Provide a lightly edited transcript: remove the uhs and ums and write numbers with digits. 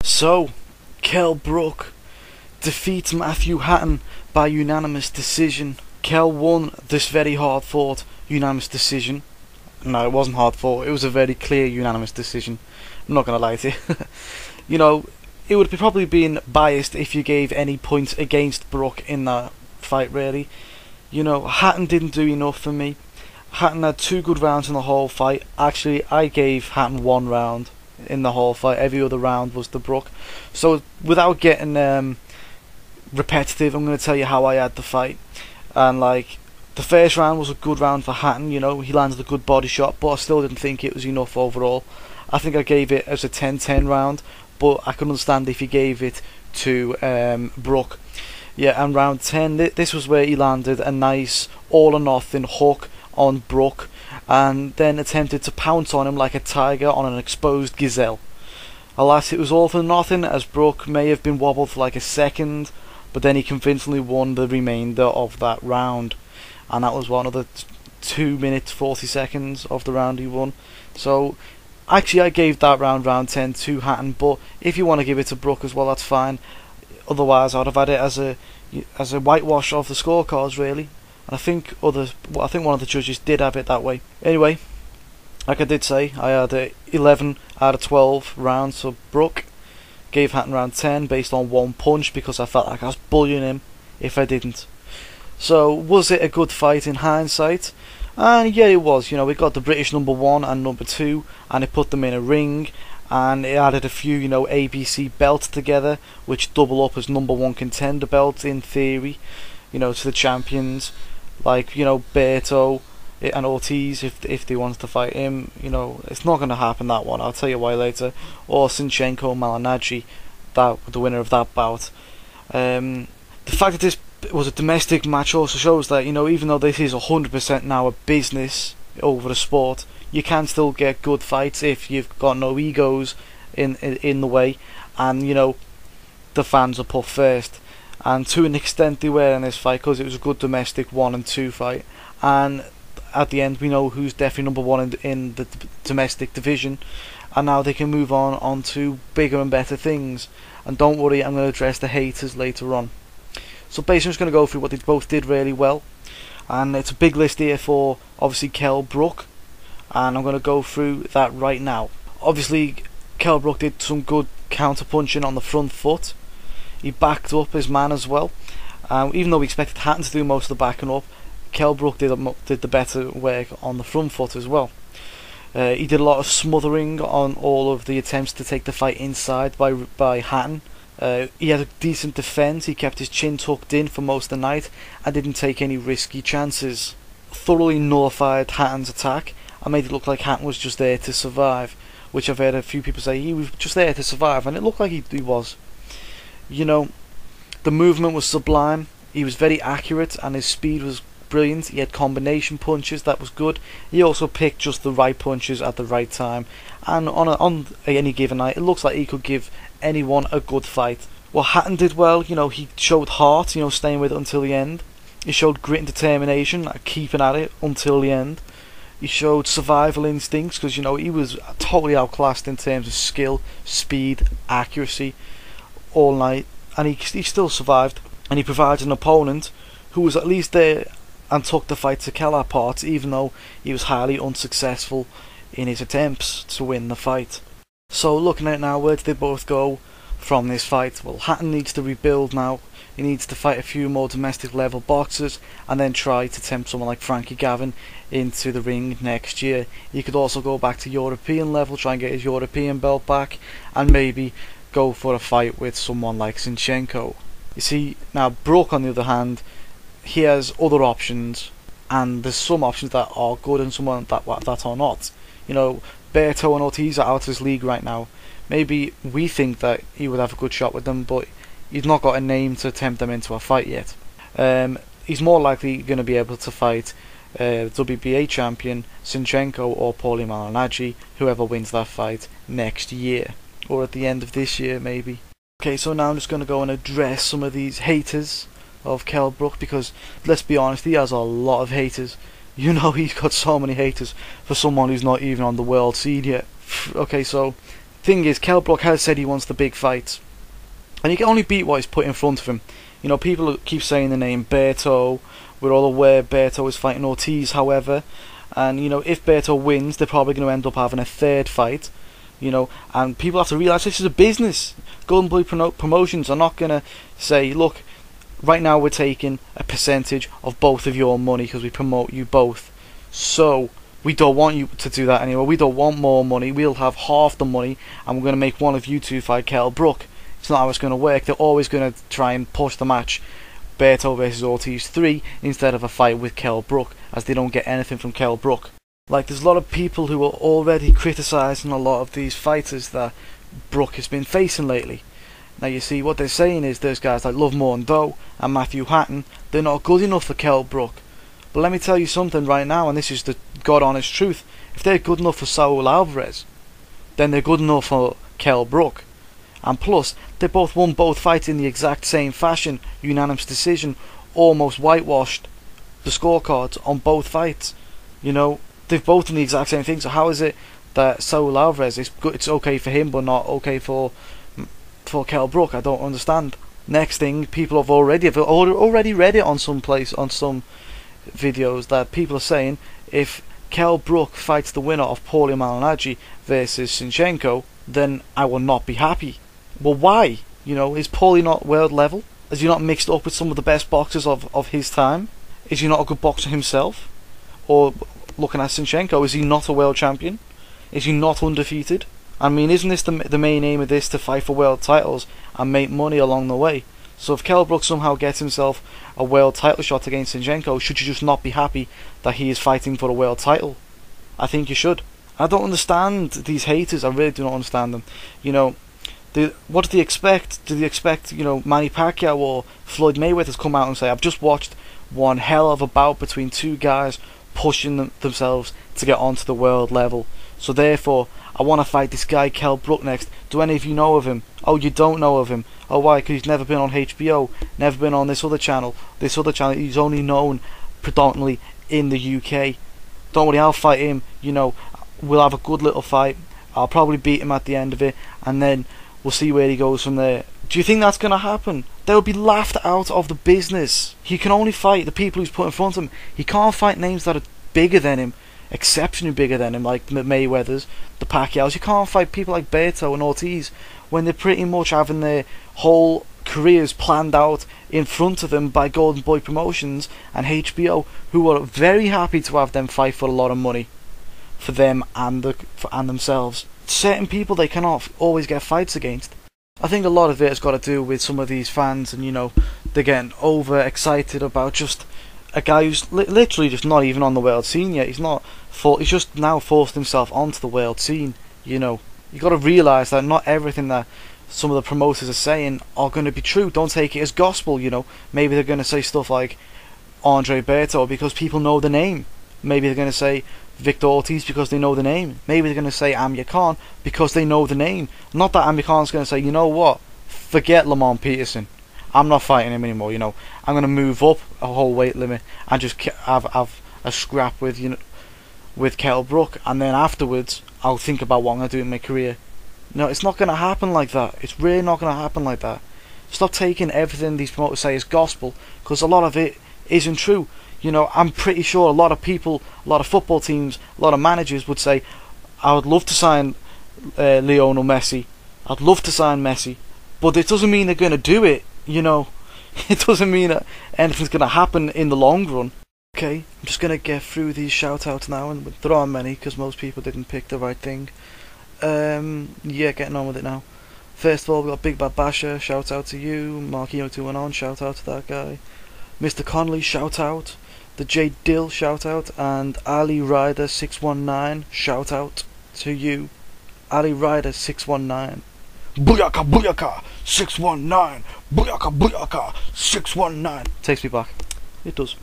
So, Kell Brook defeats Matthew Hatton by unanimous decision. Kell won this very hard fought unanimous decision. No, it wasn't hard fought, it was a very clear unanimous decision. I'm not gonna lie to you. You know, it would probably been biased if you gave any points against Brook in that fight, really. You know, Hatton didn't do enough for me. Hatton had 2 good rounds in the whole fight. Actually, I gave Hatton 1 round in the whole fight. Every other round was to Brook. So, without getting repetitive, I'm going to tell you how I had the fight. And, like, the first round was a good round for Hatton, you know. He landed a good body shot, but I still didn't think it was enough overall. I think I gave it as a 10-10 round, but I can understand if he gave it to Brook. Yeah, and round 10, this was where he landed a nice all-or-nothing hook on Brook, and then attempted to pounce on him like a tiger on an exposed gazelle. Alas, it was all for nothing, as Brook may have been wobbled for like a second, but then he convincingly won the remainder of that round. And that was one of the 2 minutes 40 seconds of the round he won. So, actually I gave that round 10 to Hatton, but if you want to give it to Brook as well, that's fine. Otherwise, I'd have had it as a whitewash of the scorecards, really. And I think one of the judges did have it that way. Anyway, like I did say, I had 11 out of 12 rounds for Brook. Gave Hatton round 10 based on 1 punch because I felt like I was bullying him if I didn't. So, was it a good fight in hindsight? And yeah, it was. You know, we got the British number 1 and number 2, and it put them in a ring, and it added a few, you know, ABC belts together, which double up as number 1 contender belts in theory, you know, to the champions, like, you know, Berto and Ortiz, if they wanted to fight him. You know, it's not going to happen, that one, I'll tell you why later. Or Sinchenko Malignaggi, the winner of that bout. The fact that this was a domestic match also shows that, you know, even though this is 100% now a business over a sport, you can still get good fights if you've got no egos in the way, and, you know, the fans are put first. And to an extent they were in this fight, because it was a good domestic 1 and 2 fight, and at the end we know who's definitely number 1 in the domestic division, and now they can move on to bigger and better things. And don't worry, I'm going to address the haters later on. So basically I'm just going to go through what they both did really well, and it's a big list here for obviously Kell Brook, and I'm going to go through that right now. Obviously Kell Brook did some good counter punching on the front foot. He backed up his man as well. Even though we expected Hatton to do most of the backing up, Kell Brook did the better work on the front foot as well. He did a lot of smothering on all of the attempts to take the fight inside by Hatton. He had a decent defence. He kept his chin tucked in for most of the night and didn't take any risky chances. Thoroughly nullified Hatton's attack and made it look like Hatton was just there to survive, which I've heard a few people say he was just there to survive, and it looked like he was. You know, the movement was sublime. He was very accurate and his speed was brilliant. He had combination punches, that was good. He also picked just the right punches at the right time, and on any given night it looks like he could give anyone a good fight. Well, Hatton did well. You know, he showed heart, you know, staying with it until the end. He showed grit and determination, keeping at it until the end. He showed survival instincts, because, you know, he was totally outclassed in terms of skill, speed, accuracy all night, and he still survived. And he provided an opponent who was at least there and took the fight to Kell apart, even though he was highly unsuccessful in his attempts to win the fight. So looking at it now, where do they both go from this fight? Well, Hatton needs to rebuild now. He needs to fight a few more domestic level boxers and then try to tempt someone like Frankie Gavin into the ring next year. He could also go back to European level, try and get his European belt back, and maybe go for a fight with someone like Sinchenko. You see, now Brook on the other hand, he has other options, and there's some options that are good and some that are not. You know, Berto and Ortiz are out of his league right now. Maybe we think that he would have a good shot with them, but he's not got a name to tempt them into a fight yet. He's more likely going to be able to fight WBA champion Sinchenko or Paulie Malignaggi, whoever wins that fight next year, or at the end of this year maybe. Okay, so now I'm just going to go and address some of these haters of Kell Brook, because let's be honest, he has a lot of haters. You know, he's got so many haters for someone who's not even on the world scene yet. Okay, so Thing is, Kell Brook has said he wants the big fight, and he can only beat what is put in front of him. You know, people keep saying the name Berto. We're all aware Berto is fighting Ortiz, however, and you know, if Berto wins, they're probably going to end up having a third fight. You know, and people have to realise this is a business. Golden Boy Promotions are not going to say, look, right now we're taking a percentage of both of your money because we promote you both. So we don't want you to do that anymore. We don't want more money. We'll have half the money, and we're going to make one of you two fight Kell Brook. It's not how it's going to work. They're always going to try and push the match Berto versus Ortiz 3 instead of a fight with Kell Brook, as they don't get anything from Kell Brook. Like, there's a lot of people who are already criticising a lot of these fighters that Brook has been facing lately. Now you see, what they're saying is there's guys like Love Mondo and Matthew Hatton, they're not good enough for Kell Brook. But let me tell you something right now, and this is the God honest truth. If they're good enough for Saul Alvarez, then they're good enough for Kell Brook. And plus, they both won both fights in the exact same fashion, unanimous decision, almost whitewashed the scorecards on both fights. You know, they've both done the exact same thing, so how is it that Saul Alvarez is good, it's okay for him but not okay for Kell Brook? I don't understand. Next thing, people have already read it on some videos that people are saying if Kell Brook fights the winner of Paulie Malignaggi versus Sinchenko, then I will not be happy. Well, why? You know, is Paulie not world level? Is he not mixed up with some of the best boxers of his time? Is he not a good boxer himself? Or looking at Sinchenko, is he not a world champion? Is he not undefeated? I mean, isn't this the main aim of this, to fight for world titles and make money along the way? So if Kell Brook somehow gets himself a world title shot against Sinchenko, should you just not be happy that he is fighting for a world title? I think you should. I don't understand these haters. I really do not understand them. You know, what do they expect? Do they expect, you know, Manny Pacquiao or Floyd Mayweather to come out and say, I've just watched one hell of a bout between two guys pushing themselves to get onto the world level, so therefore I want to fight this guy Kell Brook next. Do any of you know of him? Oh, you don't know of him. Oh, why? Because he's never been on HBO, never been on this other channel. He's only known predominantly in the UK. Don't worry, I'll fight him. You know, we'll have a good little fight. I'll probably beat him at the end of it, and then we'll see where he goes from there. Do you think that's going to happen? They'll be laughed out of the business. He can only fight the people he's put in front of him. He can't fight names that are bigger than him, exceptionally bigger than him, like the Mayweathers, the Pacquiaos. You can't fight people like Berto and Ortiz when they're pretty much having their whole careers planned out in front of them by Golden Boy Promotions and HBO, who are very happy to have them fight for a lot of money for them and themselves. Certain people they cannot always get fights against. I think a lot of it has got to do with some of these fans, and you know, they're getting over excited about just a guy who's literally just not even on the world scene yet. He's just now forced himself onto the world scene. You know, you got to realise that not everything that some of the promoters are saying are going to be true. Don't take it as gospel. You know, maybe they're going to say stuff like Andre Berto because people know the name. Maybe they're going to say Victor Ortiz because they know the name. Maybe they're going to say Amir Khan because they know the name. Not that Amir Khan's going to say, you know what, forget Lamont Peterson, I'm not fighting him anymore. You know, I'm going to move up a whole weight limit and just have a scrap with, you know, with Kell Brook, and then afterwards I'll think about what I'm going to do in my career. No, it's not going to happen like that. It's really not going to happen like that. Stop taking everything these promoters say as gospel, because a lot of it isn't true. You know, I'm pretty sure a lot of people, a lot of football teams, a lot of managers would say, I would love to sign Lionel Messi. I'd love to sign Messi. But it doesn't mean they're going to do it, you know. It doesn't mean that anything's going to happen in the long run. Okay, I'm just going to get through these shout-outs now, and there aren't many because most people didn't pick the right thing. Yeah, getting on with it now. First of all, we've got Big Bad Basher, shout out to you. Marquino219, shout out to that guy. Mr. Connolly, shout out. The J Dill, shout out. And Ali Ryder 619, shout out to you. Ali Ryder 619. Booyaka booyaka 619. Booyaka booyaka 619. Takes me back. It does.